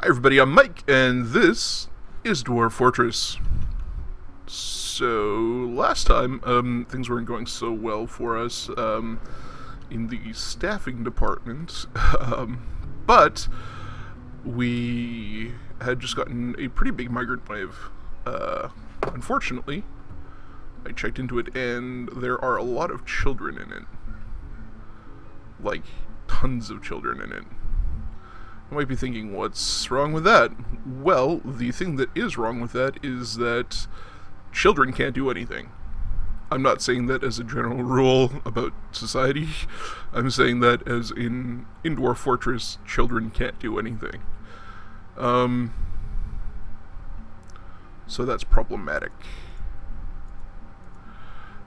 Hi everybody, I'm Mike, and this is Dwarf Fortress. So, last time, things weren't going so well for us, in the staffing department, but we had just gotten a pretty big migrant wave. Unfortunately, I checked into it, and there are a lot of children in it. Like, tons of children in it. You might be thinking, what's wrong with that? Well, the thing that is wrong with that is that children can't do anything. I'm not saying that as a general rule about society. I'm saying that as in Dwarf Fortress, children can't do anything. So that's problematic.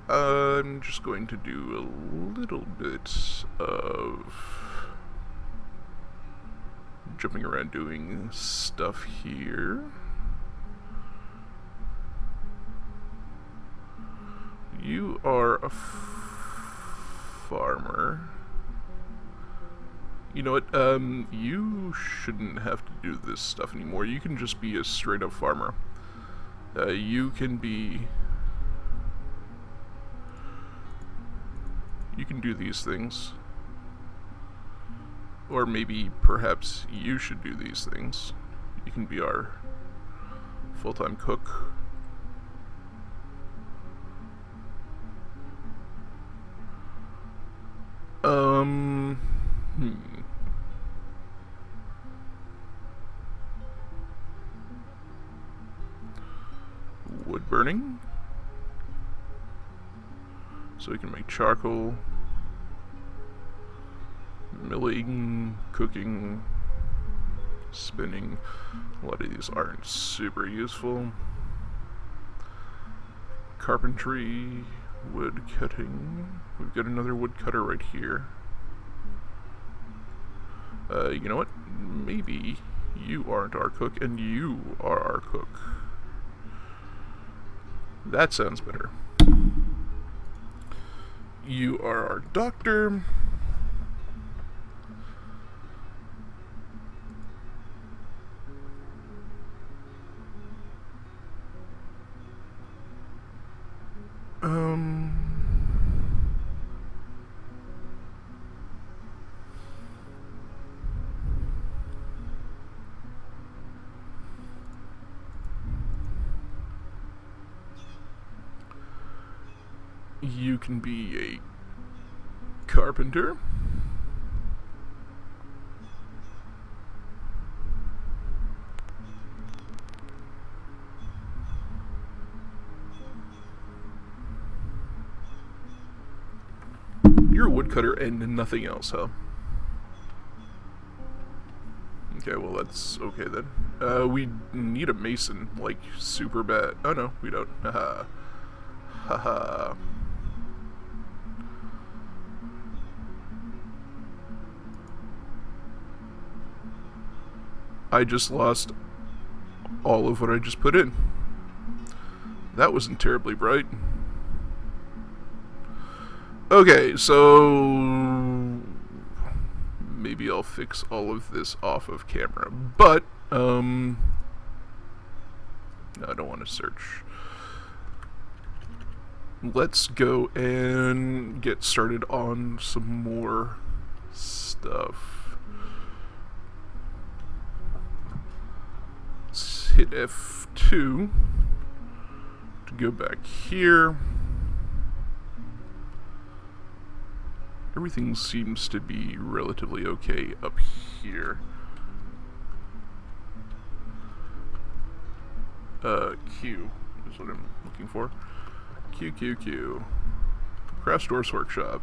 I'm just going to do a little bit of jumping around doing stuff here. You are a farmer. You know what, you shouldn't have to do this stuff anymore. You can just be a straight up farmer. You can do these things. Or maybe, perhaps, you should do these things. You can be our full-time cook. Wood burning. So we can make charcoal. Milling, cooking, spinning. A lot of these aren't super useful. Carpentry, wood cutting. We've got another wood cutter right here. You know what? Maybe you aren't our cook and you are our cook. That sounds better. You are our doctor. You can be a carpenter. You're a woodcutter and nothing else, huh? Okay, well that's okay then. We need a mason, like, super bad. Oh no, we don't. Haha. Haha. I just lost all of what I just put in. That wasn't terribly bright. Okay, so maybe I'll fix all of this off of camera, but no, I don't want to search. Let's go and get started on some more stuff. Let's hit F2 to go back here. Everything seems to be relatively okay up here. Q is what I'm looking for. Q. Crash Dwarf's Workshop.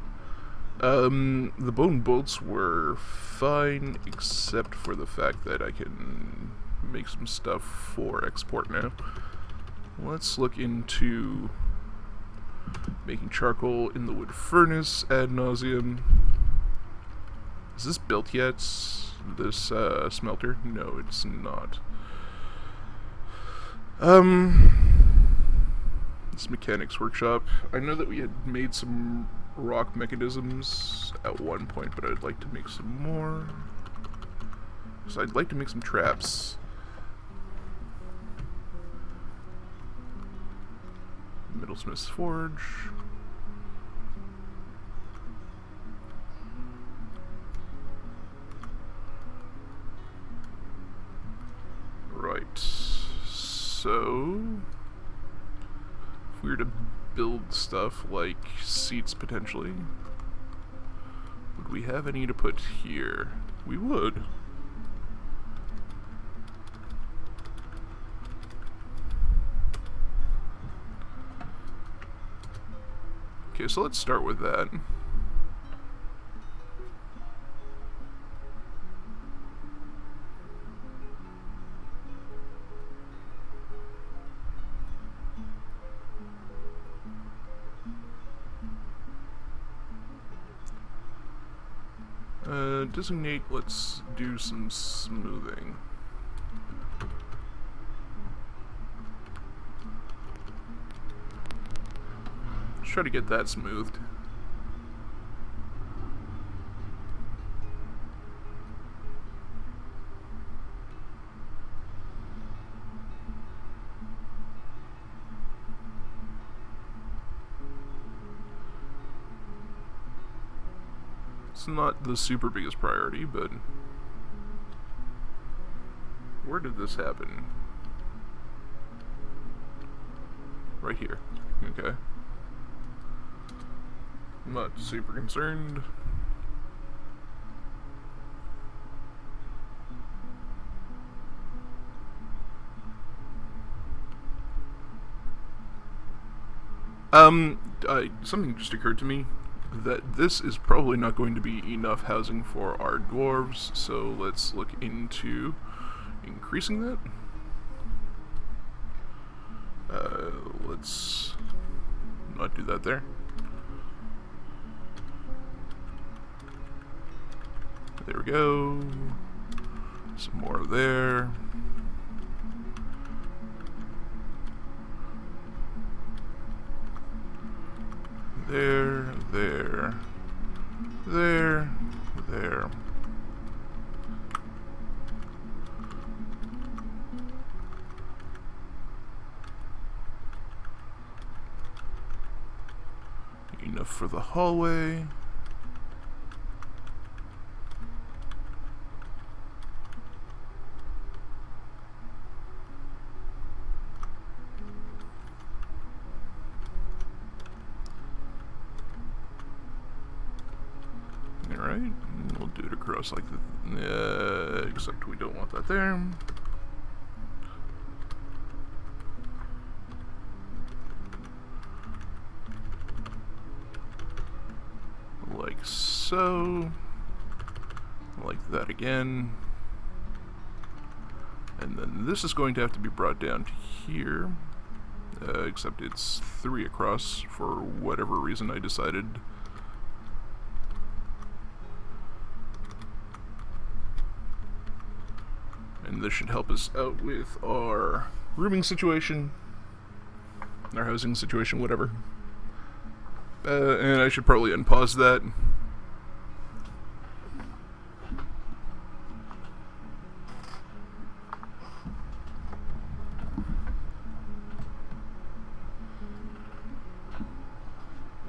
The bone bolts were fine, except for the fact that I can make some stuff for export now. Let's look into making charcoal in the wood furnace ad nauseum. Is this built yet? This smelter? No, it's not. This mechanics workshop. I know that we had made some rock mechanisms at one point, but I'd like to make some more. So I'd like to make some traps. Middlesmith's Forge. Right. So, if we were to build stuff like seats potentially, would we have any to put here? We would. Okay, so let's start with that. Designate, let's do some smoothing. Let's try to get that smoothed. It's not the super biggest priority, but where did this happen? Right here. Okay. I'm not super concerned. Something just occurred to me, that this is probably not going to be enough housing for our dwarves, so let's look into increasing that. Let's not do that there. There we go. Some more there. There, there, there, there. Enough for the hallway. Alright, we'll do it across like that, except we don't want that there. Like so. Like that again. And then this is going to have to be brought down to here. Except it's 3 across for whatever reason I decided. And this should help us out with our rooming situation, our housing situation, whatever. And I should probably unpause that.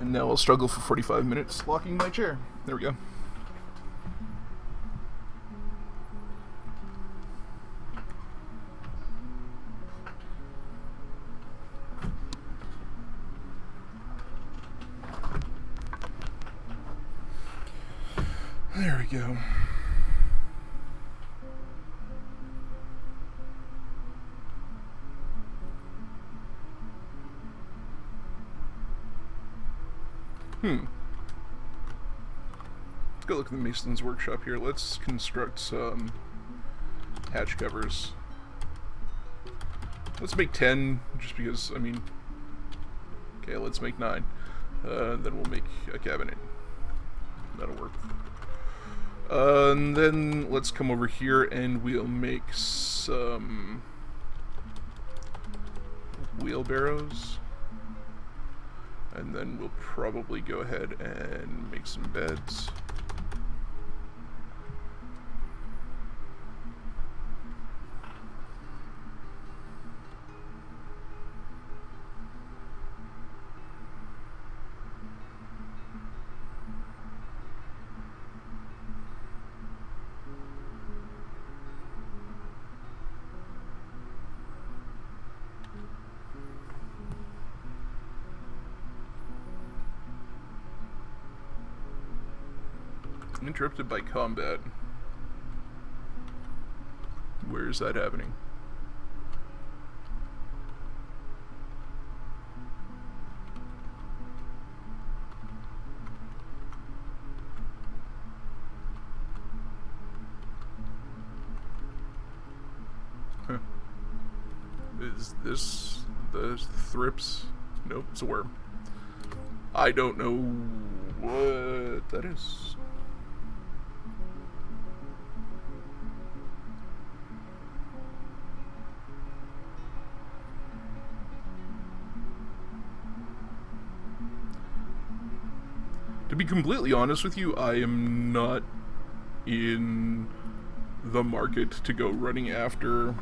And now I'll struggle for 45 minutes locking my chair. There we go. There we go. Let's go look at the Mason's workshop here. Let's construct some hatch covers. Let's make 10, just because, I mean... Okay, let's make 9. Then we'll make a cabinet. That'll work. And then let's come over here and we'll make some wheelbarrows. And then we'll probably go ahead and make some beds. Interrupted by combat. Where is that happening? Huh. Is this the thrips? Nope, it's a worm. I don't know what that is. To be completely honest with you, I am not in the market to go running after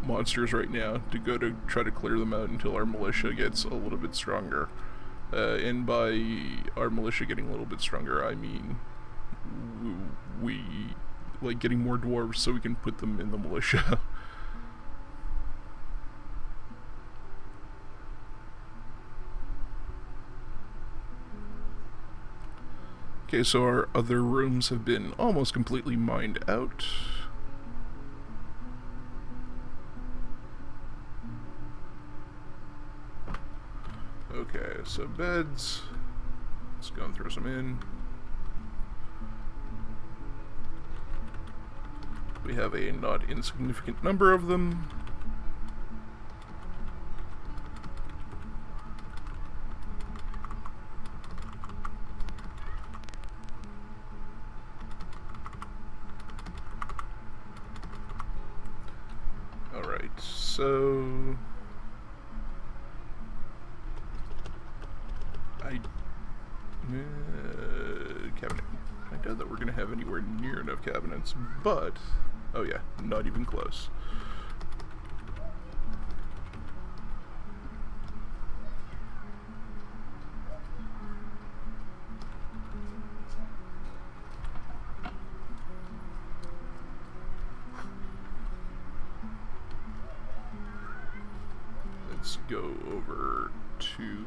monsters right now, to go to try to clear them out until our militia gets a little bit stronger. And by our militia getting a little bit stronger, I mean we like getting more dwarves so we can put them in the militia. Okay, so our other rooms have been almost completely mined out. Okay, so beds. Let's go and throw some in. We have a not insignificant number of them. Alright, so cabinet. I doubt that we're going to have anywhere near enough cabinets, but oh yeah, not even close. Let's go over to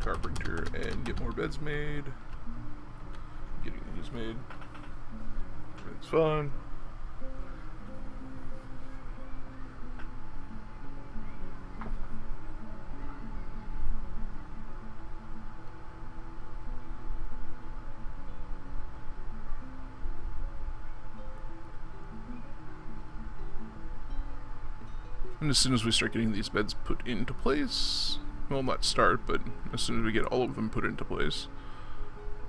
carpenter and get more beds made. Getting these made. It's fun. And as soon as we start getting these beds put into place, well, not start, but as soon as we get all of them put into place,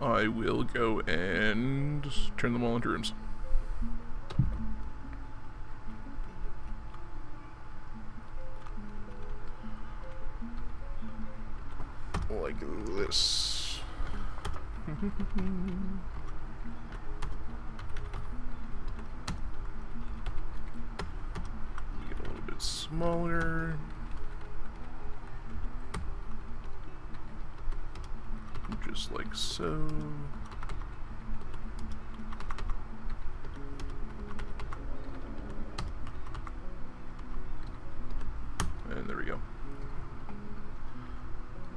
I will go and turn them all into rooms. Like this. Get a little bit smaller. Just like so. And there we go.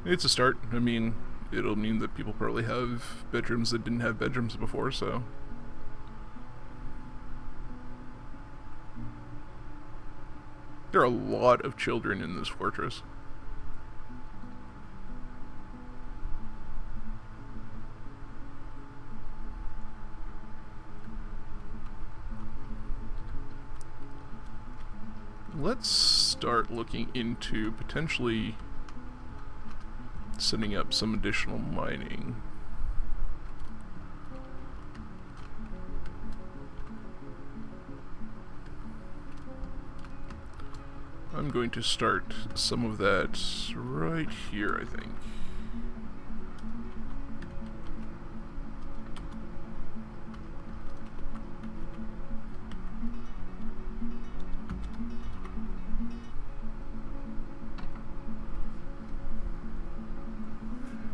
It's a start. I mean, it'll mean that people probably have bedrooms that didn't have bedrooms before, so. There are a lot of children in this fortress. Let's start looking into potentially setting up some additional mining. I'm going to start some of that right here, I think.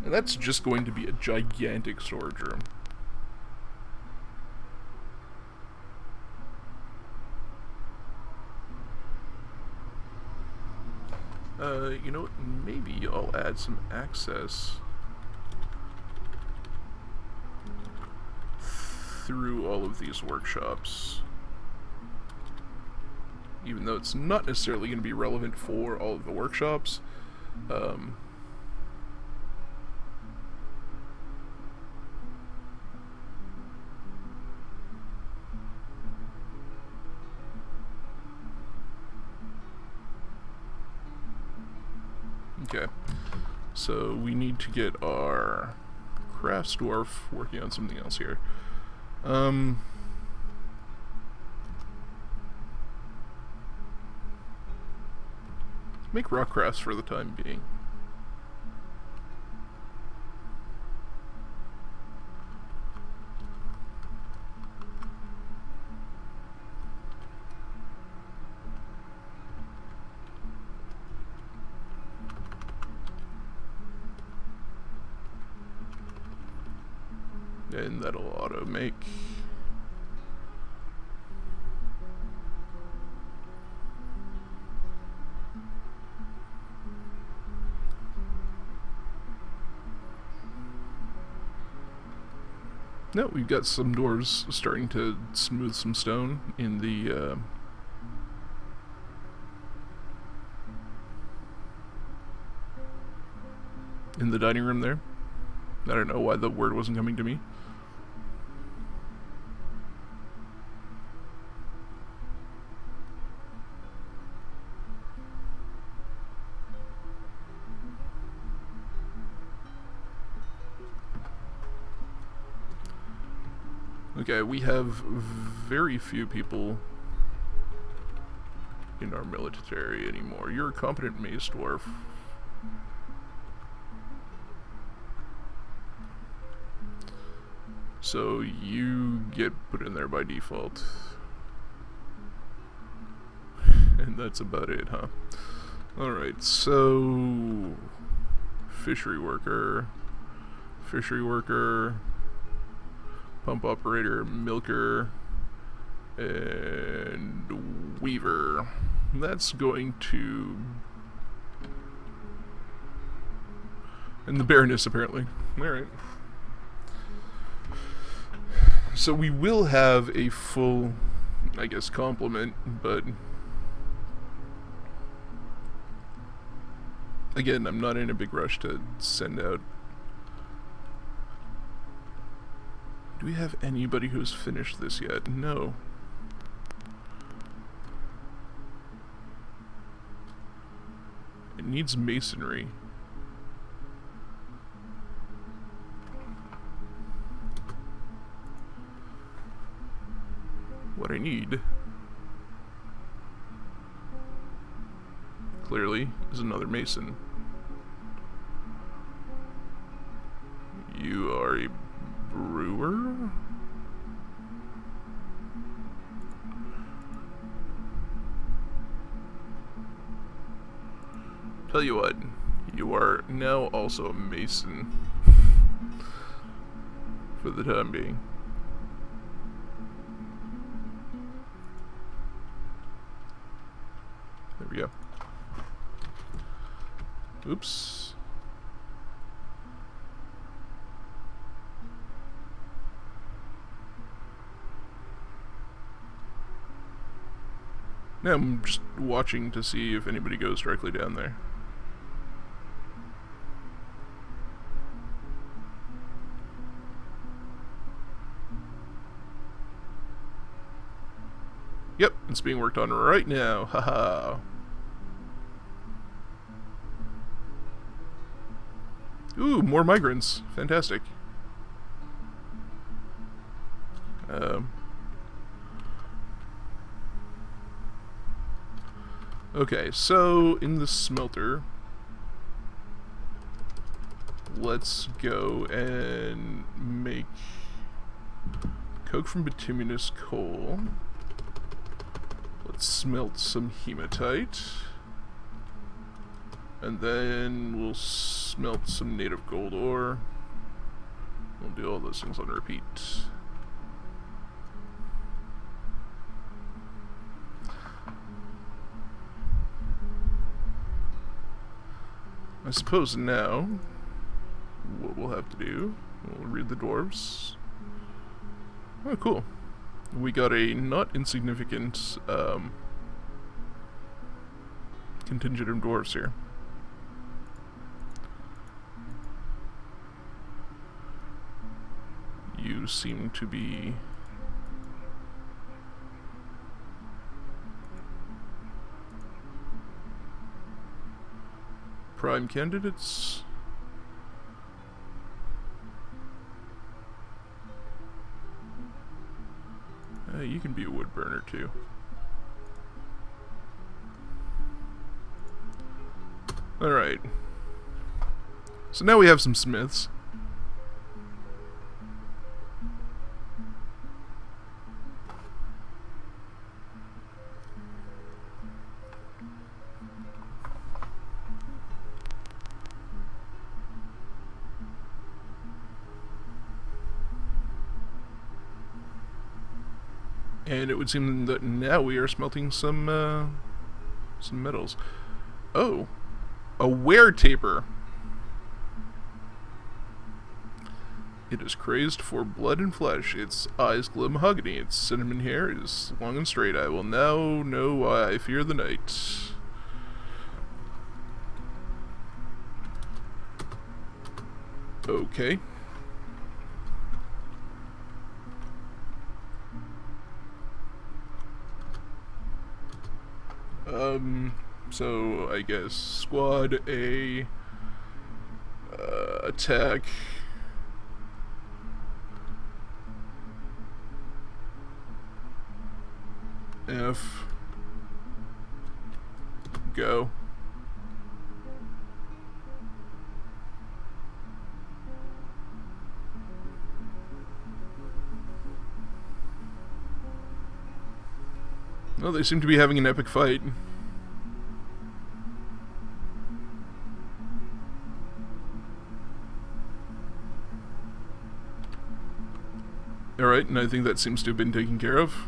And that's just going to be a gigantic storage room. You know what? Maybe I'll add some access through all of these workshops. Even though it's not necessarily going to be relevant for all of the workshops. Okay, so we need to get our crafts dwarf working on something else here. Make rock crafts for the time being. And that'll auto make. No, we've got some dwarves starting to smooth some stone in the dining room there. I don't know why the word wasn't coming to me. Okay, we have very few people in our military anymore. You're a competent mace dwarf. So you get put in there by default. And that's about it, huh? Alright, so fishery worker, pump operator, milker, and weaver. That's going to... and the baroness, apparently. Alright. So we will have a full, I guess, complement, but... again, I'm not in a big rush to send out... do we have anybody who's finished this yet? No. It needs masonry. What I need, clearly, is another mason. You are a brewer? Tell you what, you are now also a mason. For the time being. There we go. Oops. Now I'm just watching to see if anybody goes directly down there. Yep, it's being worked on right now. Haha. Ooh, more migrants. Fantastic. Okay, so in the smelter, let's go and make coke from bituminous coal. Let's smelt some hematite. And then we'll smelt some native gold ore. We'll do all those things on repeat. I suppose now what we'll have to do, we'll read the dwarves. Oh, cool. We got a not insignificant contingent of dwarves here. You seem to be prime candidates. You can be a wood burner too. Alright. So now we have some smiths. And it would seem that now we are smelting some metals. Oh, a were-taper. It is crazed for blood and flesh. Its eyes glow mahogany. Its cinnamon hair is long and straight. I will now know why I fear the night. Okay. So I guess squad A, attack, F, go. Well, they seem to be having an epic fight. Alright, and I think that seems to have been taken care of.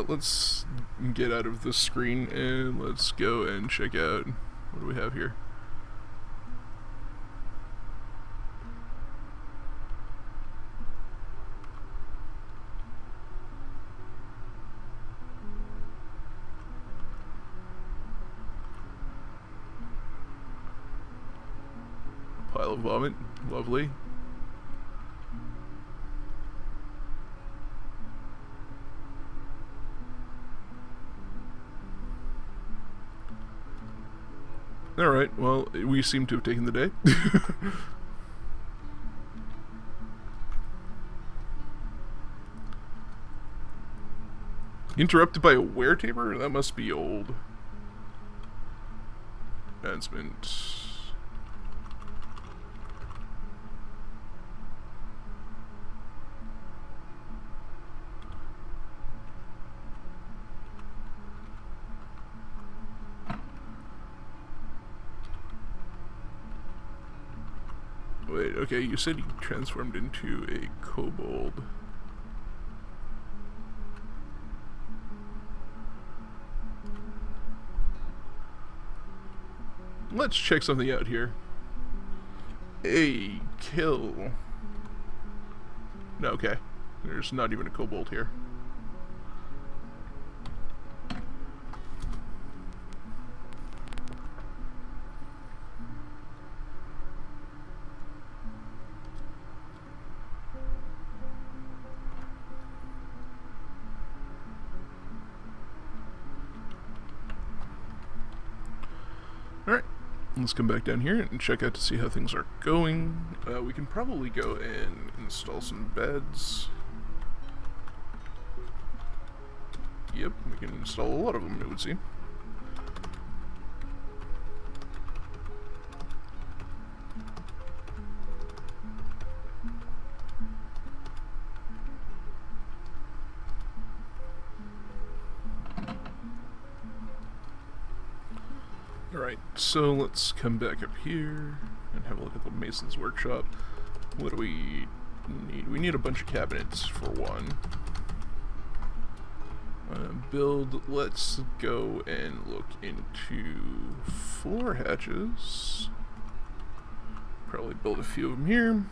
Let's get out of this screen and let's go and check out what do we have here. Pile of vomit, lovely. Alright, well, we seem to have taken the day. Interrupted by a were-taper? That must be old. Advancement. Wait, okay, you said he transformed into a kobold. Let's check something out here. A kill. No, okay. There's not even a kobold here. Alright, let's come back down here and check out to see how things are going. We can probably go and install some beds. Yep, we can install a lot of them, it would seem. Alright, so let's come back up here and have a look at the mason's workshop. What do we need? We need a bunch of cabinets, for one. Build, let's go and look into floor hatches. Probably build a few of them here.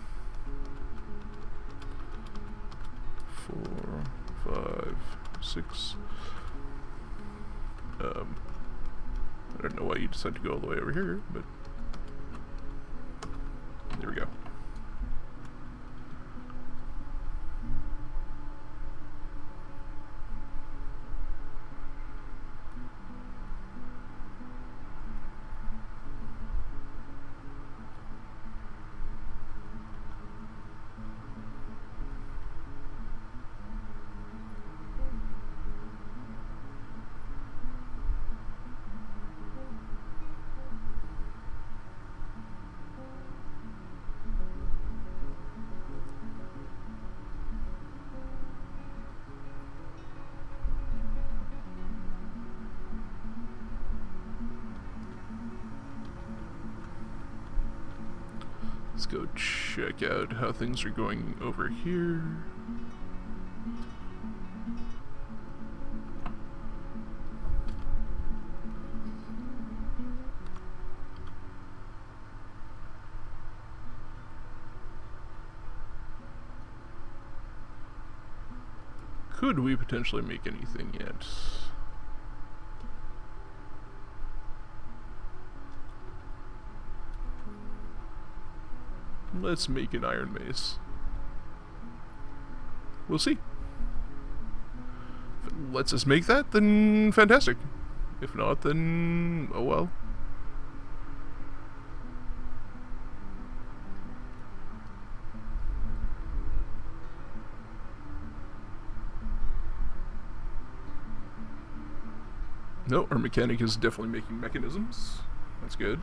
4, 5, 6. I don't know why you decided to go all the way over here, but there we go. Let's go check out how things are going over here. Could we potentially make anything yet? Let's make an iron mace. We'll see. If it lets us make that, then fantastic. If not, then oh well. No, our mechanic is definitely making mechanisms. That's good.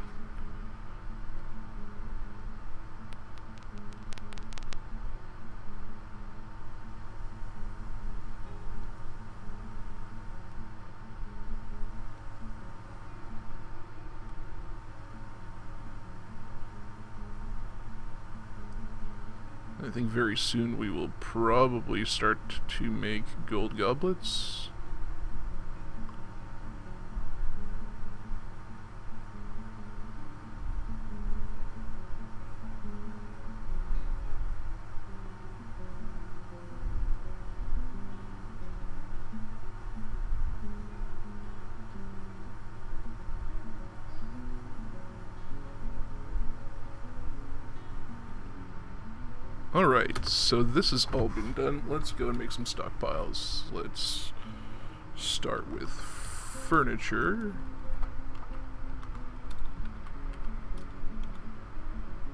I think very soon we will probably start to make gold goblets. Alright, so this has all been done. Let's go and make some stockpiles. Let's start with furniture.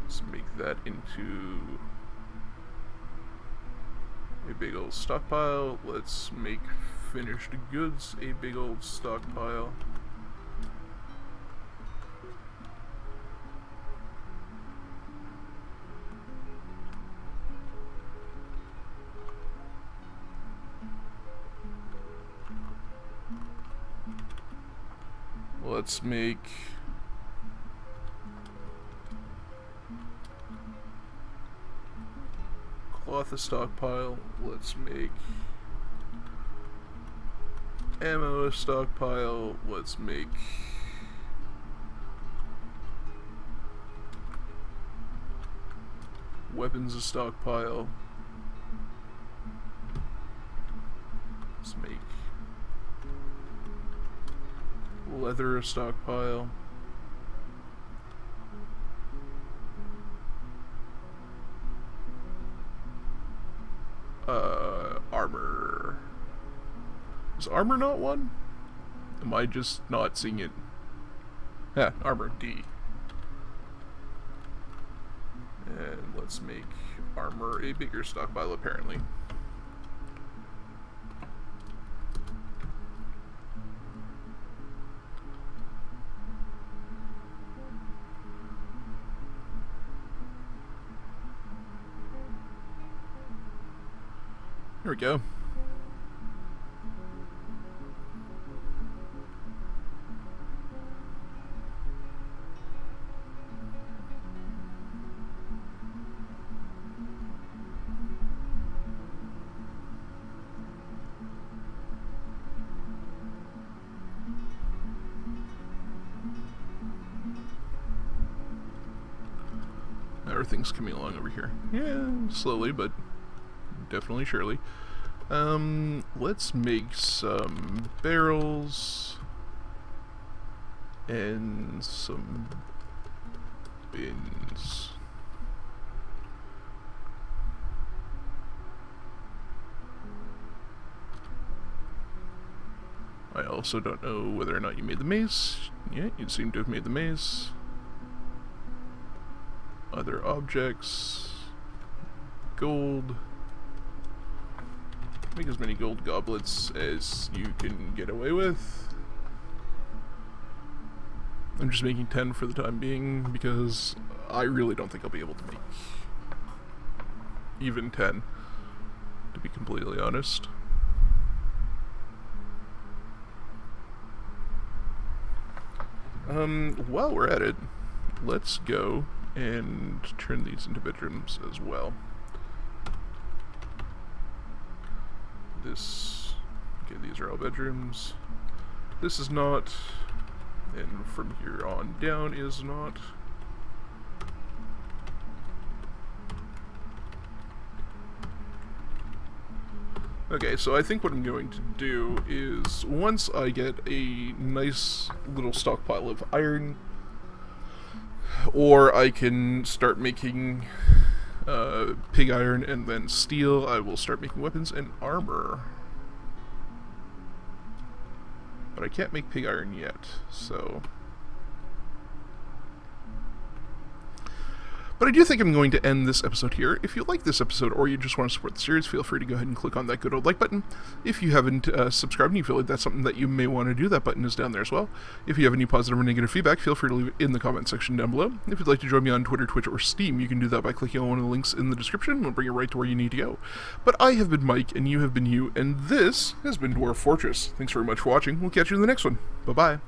Let's make that into a big old stockpile. Let's make finished goods a big old stockpile. Let's make cloth a stockpile. Let's make ammo a stockpile. Let's make weapons a stockpile. Let's make leather a stockpile. Armor. Is armor not one? Am I just not seeing it? Yeah, armor D. And let's make armor a bigger stockpile apparently. There we go. things coming along over here? Yeah, slowly, but definitely surely. Let's make some barrels and some bins. I also don't know whether or not you made the mace. Yeah, you seem to have made the mace. Other objects. Gold. Make as many gold goblets as you can get away with. I'm just making 10 for the time being because I really don't think I'll be able to make even 10, to be completely honest. While we're at it, let's go and turn these into bedrooms as well. Okay, these are all bedrooms. This is not, and from here on down is not. Okay, so I think what I'm going to do is, once I get a nice little stockpile of iron, or I can start making pig iron and then steel, I will start making weapons and armor. But I can't make pig iron yet, so... But I do think I'm going to end this episode here. If you like this episode or you just want to support the series, feel free to go ahead and click on that good old like button. If you haven't subscribed and you feel like that's something that you may want to do, that button is down there as well. If you have any positive or negative feedback, feel free to leave it in the comment section down below. If you'd like to join me on Twitter, Twitch, or Steam, you can do that by clicking on one of the links in the description. We'll bring you right to where you need to go. But I have been Mike, and you have been you, and this has been Dwarf Fortress. Thanks very much for watching. We'll catch you in the next one. Bye-bye.